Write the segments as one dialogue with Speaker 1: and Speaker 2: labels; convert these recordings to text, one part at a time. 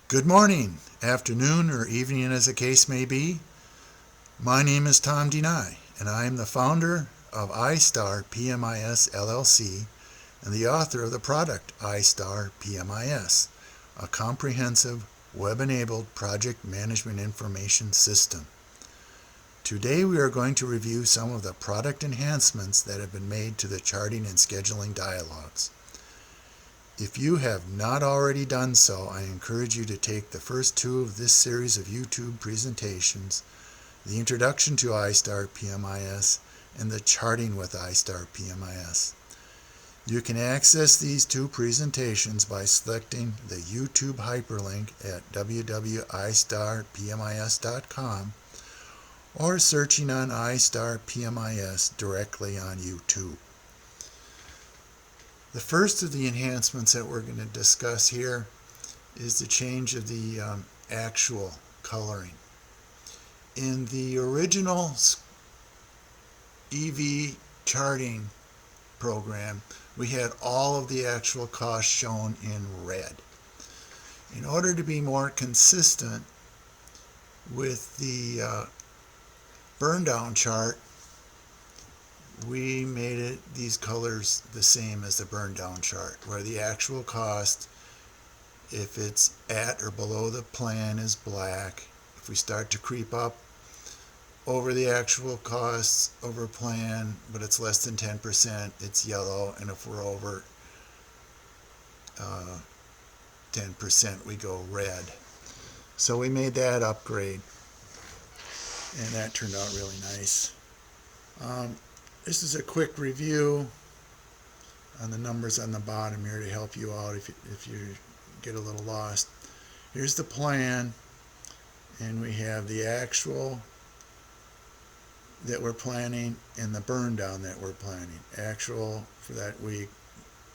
Speaker 1: Good morning, afternoon, or evening as the case may be. My name is Tom Denai, and I am the founder of iStar PMIS LLC and the author of the product iStar PMIS, a comprehensive web-enabled project management information system. Today we are going to review some of the product enhancements that have been made to the charting and scheduling dialogues. If you have not already done so, I encourage you to take the first two of this series of YouTube presentations, the Introduction to iStar PMIS and the Charting with iStar PMIS. You can access these two presentations by selecting the YouTube hyperlink at www.istarpmis.com or searching on iStar PMIS directly on YouTube. The first of the enhancements that we're going to discuss here is the change of the actual coloring. In the original EV charting program, we had all of the actual costs shown in red. In order to be more consistent with the burn down chart, we made these colors the same as the burn down chart, where the actual cost, if it's at or below the plan, is black. If we start to creep up over the actual costs over plan, but it's less than 10%, it's yellow. And if we're over 10%, we go red. So we made that upgrade, and that turned out really nice. This is a quick review on the numbers on the bottom here to help you out if you get a little lost. Here's the plan, and we have the actual that we're planning and the burn down that we're planning. Actual for that week,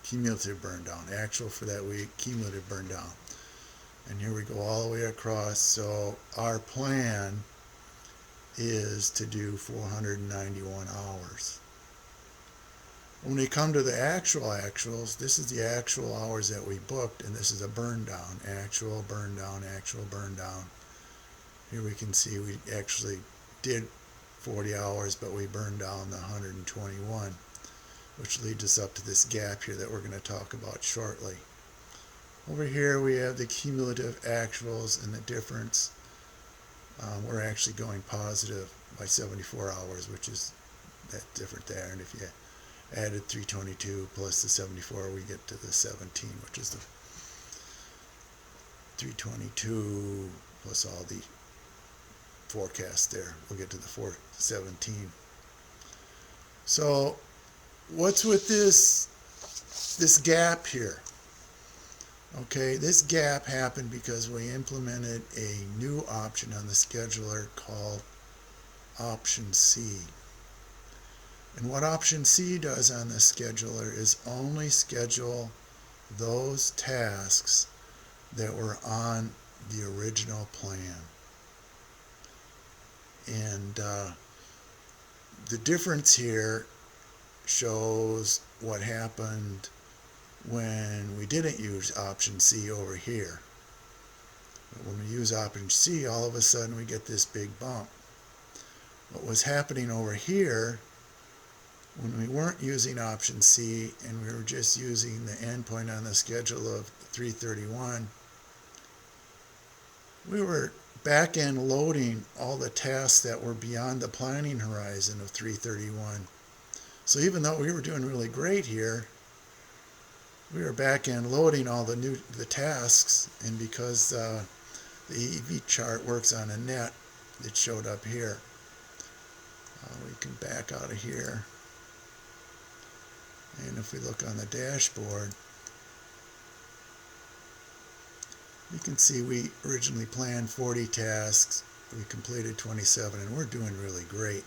Speaker 1: cumulative burn down. Actual for that week, cumulative burn down. And here we go all the way across. So our plan is to do 491 hours. When we come to the actuals, this is the actual hours that we booked, and this is a burn down. Actual, burn down, actual, burn down. Here we can see we actually did 40 hours, but we burned down the 121, which leads us up to this gap here that we're going to talk about shortly. Over here we have the cumulative actuals, and the difference. We're actually going positive by 74 hours, which is that different there. And if you added 322 plus the 74, we get to the 17, which is the 322 plus all the forecasts there. We'll get to the 417. So what's with this gap here? Okay, this gap happened because we implemented a new option on the scheduler called Option C. And what Option C does on the scheduler is only schedule those tasks that were on the original plan. And the difference here shows what happened when we didn't use Option C over here. But when we use Option C, all of a sudden we get this big bump. What was happening over here, when we weren't using Option C and we were just using the endpoint on the schedule of 331, we were back-end loading all the tasks that were beyond the planning horizon of 331. So even though we were doing really great here, we were back-end loading all the tasks, and because the EV chart works on a net, it showed up here. We can back out of here, and if we look on the dashboard, you can see we originally planned 40 tasks, we completed 27, and we're doing really great.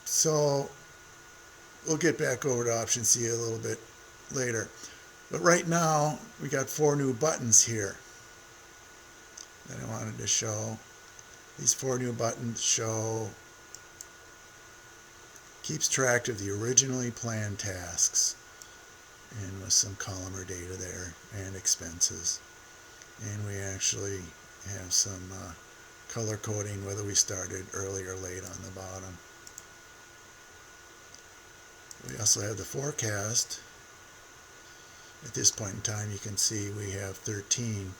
Speaker 1: So we'll get back over to Option C a little bit later. But right now, we got 4 new buttons here that I wanted to show. These 4 new buttons keeps track of the originally planned tasks. and with some columnar data there and expenses. And we actually have some color coding, whether we started early or late on the bottom. We also have the forecast. At this point in time, you can see we have 13,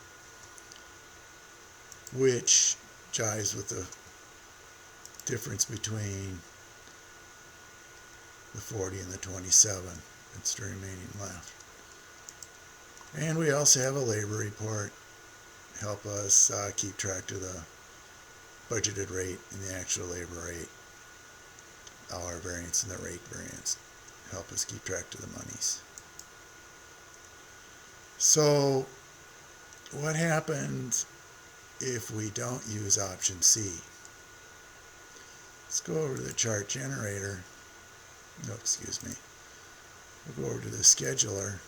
Speaker 1: which jives with the difference between the 40 and the 27. It's the remaining left. And we also have a labor report, help us keep track of the budgeted rate and the actual labor rate, hour variance and the rate variance, help us keep track of the monies. So what happens if we don't use option C? Let's go over to the chart generator. No, excuse me. We'll go over to the scheduler.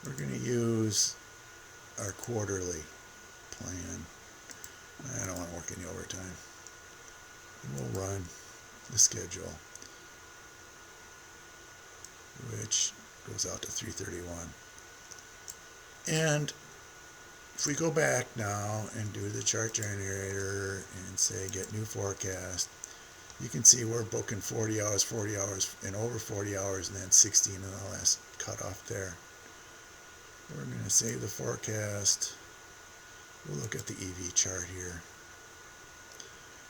Speaker 1: We're going to use our quarterly plan. I don't want to work any overtime. And we'll run the schedule, which goes out to 3/31. And if we go back now and do the chart generator and say get new forecast, you can see we're booking 40 hours, and over 40 hours, and then 16 in the last cutoff there. We're going to save the forecast. We'll look at the EV chart here.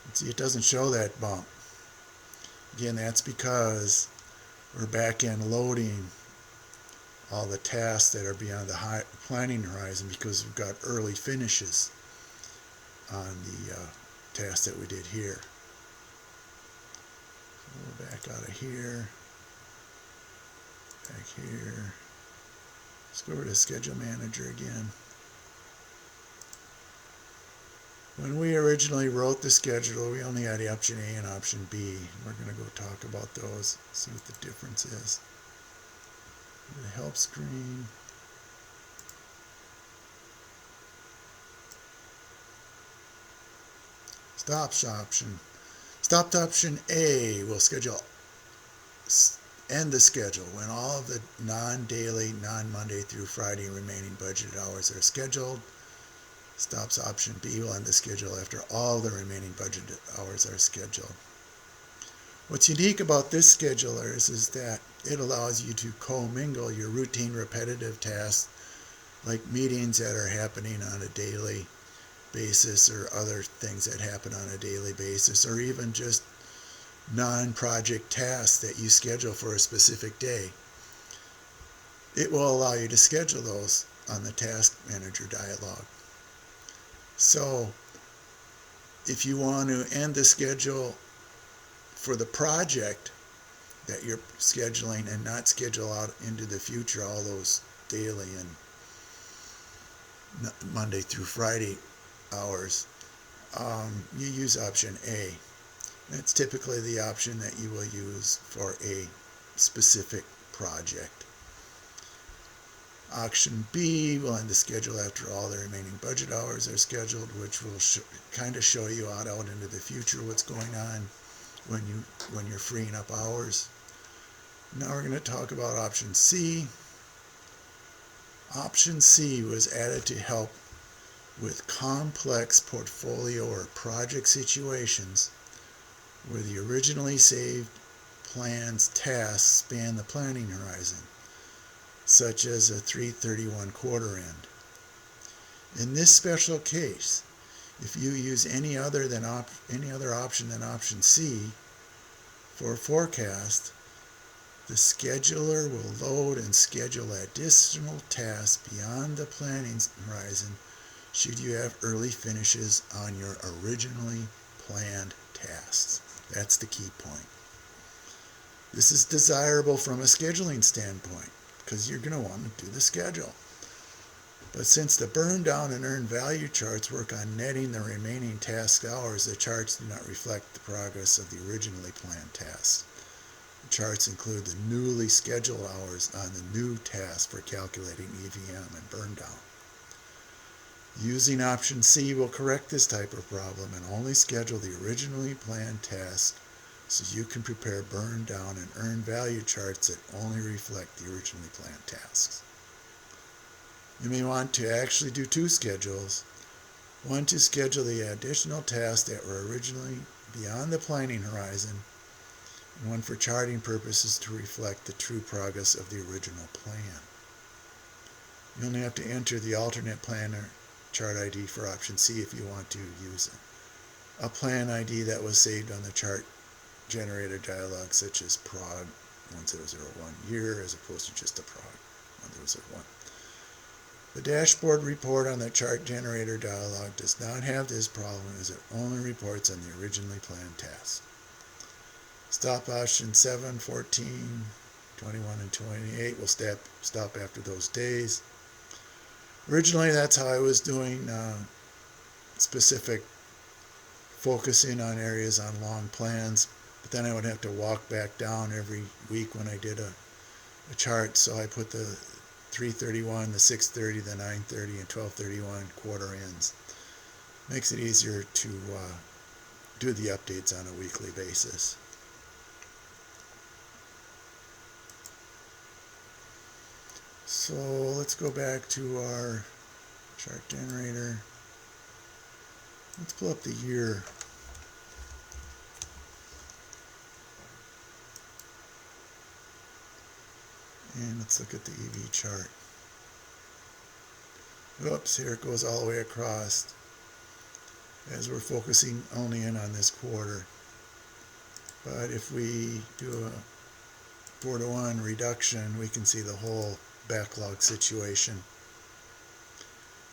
Speaker 1: And see, it doesn't show that bump. Again, that's because we're back end loading all the tasks that are beyond the planning horizon, because we've got early finishes on the tasks that we did here. So we're back out of here, back here. Let's go over to Schedule Manager again. When we originally wrote the schedule, we only had option A and option B. We're going to go talk about those, see what the difference is. The help screen. Stopped option. Stopped option A will end the schedule when all of the non-daily, non-Monday through Friday remaining budgeted hours are scheduled. Stops option B will end the schedule after all the remaining budgeted hours are scheduled. What's unique about this scheduler is that it allows you to commingle your routine repetitive tasks, like meetings that are happening on a daily basis, or other things that happen on a daily basis, or even just non-project tasks that you schedule for a specific day. It will allow you to schedule those on the Task Manager dialog. So if you want to end the schedule for the project that you're scheduling and not schedule out into the future all those daily and Monday through Friday hours, you use option A. It's typically the option that you will use for a specific project. Option B will end the schedule after all the remaining budget hours are scheduled, which will kind of show you out into the future what's going on when you're freeing up hours. Now we're going to talk about option C. Option C was added to help with complex portfolio or project situations where the originally saved plans tasks span the planning horizon, such as a 3/31 quarter end. In this special case, if you use any other option than option C for a forecast, the scheduler will load and schedule additional tasks beyond the planning horizon should you have early finishes on your originally planned tasks. That's the key point. This is desirable from a scheduling standpoint because you're going to want to do the schedule. But since the burn down and earned value charts work on netting the remaining task hours, the charts do not reflect the progress of the originally planned tasks. The charts include the newly scheduled hours on the new task for calculating EVM and burn down. Using option C will correct this type of problem and only schedule the originally planned task so you can prepare burn down and earn value charts that only reflect the originally planned tasks. You may want to actually do two schedules, one to schedule the additional tasks that were originally beyond the planning horizon, and one for charting purposes to reflect the true progress of the original plan. You only have to enter the alternate planner chart ID for option C if you want to use a plan ID that was saved on the chart generator dialog, such as prog 1001 year, as opposed to just a prog 1001. The dashboard report on the chart generator dialog does not have this problem, as it only reports on the originally planned tasks. Stop option 7, 14, 21, and 28 will stop after those days. Originally, that's how I was doing specific focusing on areas on long plans, but then I would have to walk back down every week when I did a chart, so I put the 331, the 630, the 930, and 1231 quarter ends. Makes it easier to do the updates on a weekly basis. So let's go back to our chart generator. Let's pull up the year. And let's look at the EV chart. Oops, here it goes all the way across, as we're focusing only in on this quarter. But if we do a 4-to-1 reduction, we can see the whole backlog situation.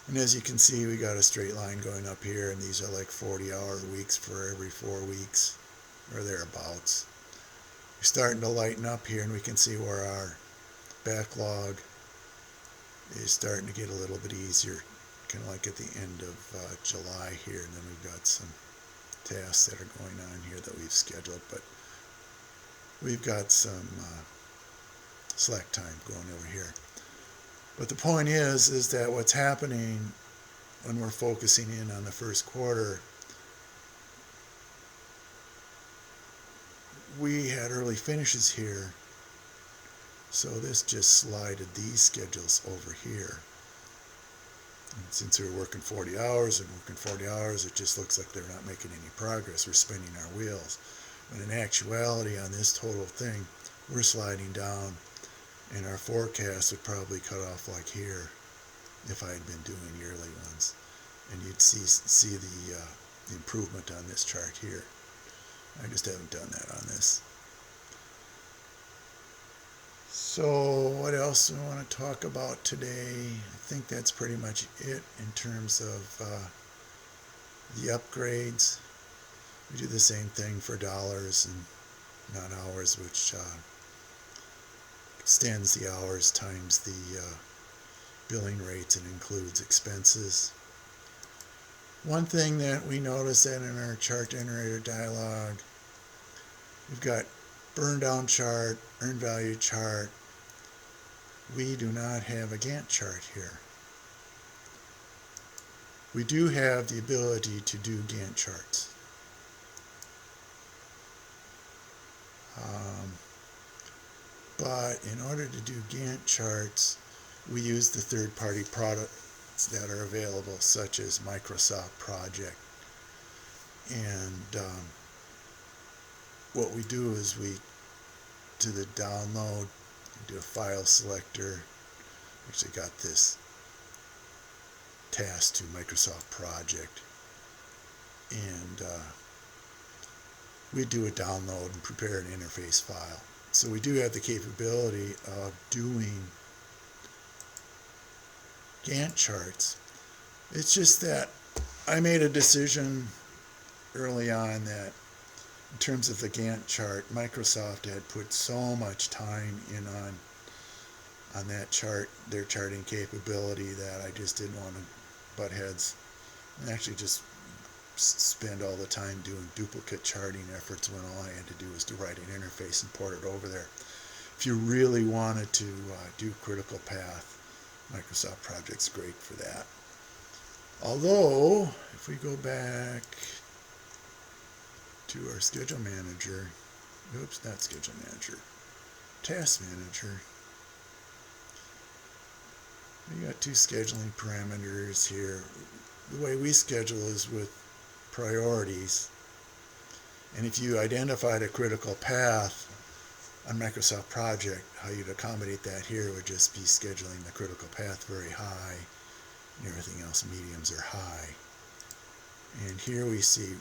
Speaker 1: And as you can see, we got a straight line going up here, and these are like 40-hour weeks for every 4 weeks, or thereabouts. We're starting to lighten up here, and we can see where our backlog is starting to get a little bit easier, kind of like at the end of July here, and then we've got some tasks that are going on here that we've scheduled, but we've got some slack time going over here. But the point is that what's happening when we're focusing in on the first quarter, we had early finishes here, so this just slided these schedules over here. And since we're working 40 hours and working 40 hours, it just looks like they're not making any progress. We're spinning our wheels. But in actuality, on this total thing, we're sliding down, and our forecast would probably cut off like here if I had been doing yearly ones. And you'd see the improvement on this chart here. I just haven't done that on this. So what else do we want to talk about today? I think that's pretty much it in terms of the upgrades. We do the same thing for dollars and not hours, which extends the hours times the billing rates and includes expenses. One thing that we notice that in our chart generator dialog, we've got burn down chart, earned value chart. We do not have a Gantt chart here. We do have the ability to do Gantt charts. But in order to do Gantt charts, we use the third-party products that are available, such as Microsoft Project. And what we do is we, to the download, do a file selector. Actually got this task to Microsoft Project, and we do a download and prepare an interface file. So we do have the capability of doing Gantt charts. It's just that I made a decision early on that in terms of the Gantt chart, Microsoft had put so much time in on that chart, their charting capability, that I just didn't want to butt heads and actually just spend all the time doing duplicate charting efforts when all I had to do was to write an interface and port it over there. If you really wanted to do critical path, Microsoft Project's great for that. Although, if we go back to our schedule manager, oops, not schedule manager, task manager. We got two scheduling parameters here. The way we schedule is with priorities. And if you identified a critical path on Microsoft Project, how you'd accommodate that here would just be scheduling the critical path very high and everything else mediums or high. And here we see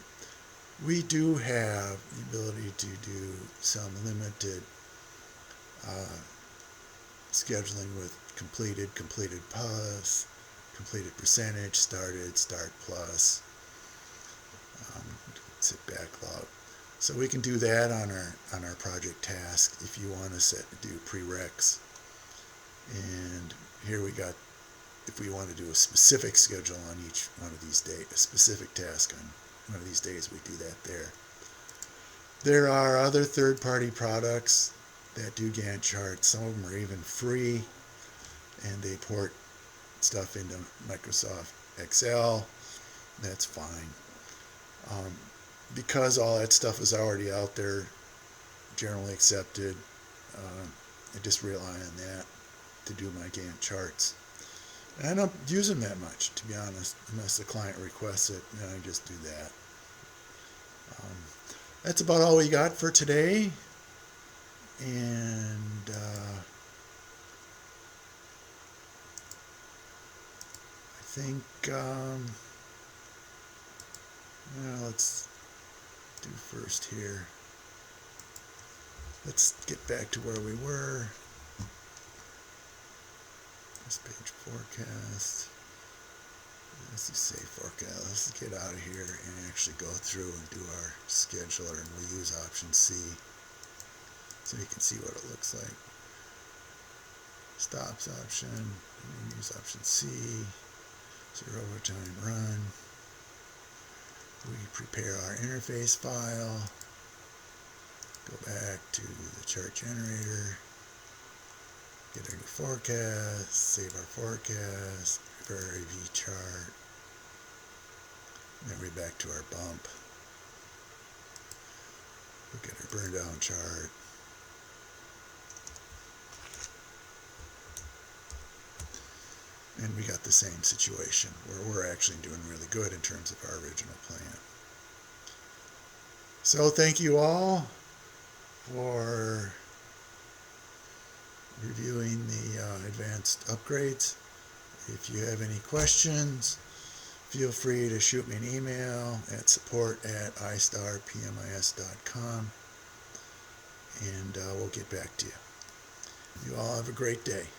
Speaker 1: we do have the ability to do some limited scheduling with completed plus, completed percentage, started, start plus, set backlog. So we can do that on our project task if you want to do prereqs. And here we got, if we want to do a specific schedule on each one of these days, a specific task on one of these days, we do that there. There are other third-party products that do Gantt charts. Some of them are even free, and they port stuff into Microsoft Excel. That's fine. Because all that stuff is already out there, generally accepted, I just rely on that to do my Gantt charts. And I don't use them that much, to be honest, unless the client requests it, and I just do that. That's about all we got for today. And I think, well, let's do first here. Let's get back to where we were. This page forecast. Let's just say forecast. Let's get out of here and actually go through and do our scheduler, and we'll use option C so you can see what it looks like. Stops option, and we use option C. 0 overtime run. We prepare our interface file. Go back to the chart generator. Get our new forecast. Save our forecast. Prepare our AV chart. Then we're back to our bump. Look at our burn down chart. And we got the same situation where we're actually doing really good in terms of our original plan. So thank you all for reviewing the advanced upgrades. If you have any questions, feel free to shoot me an email at support@istarpmis.com, and we'll get back to you. You all have a great day.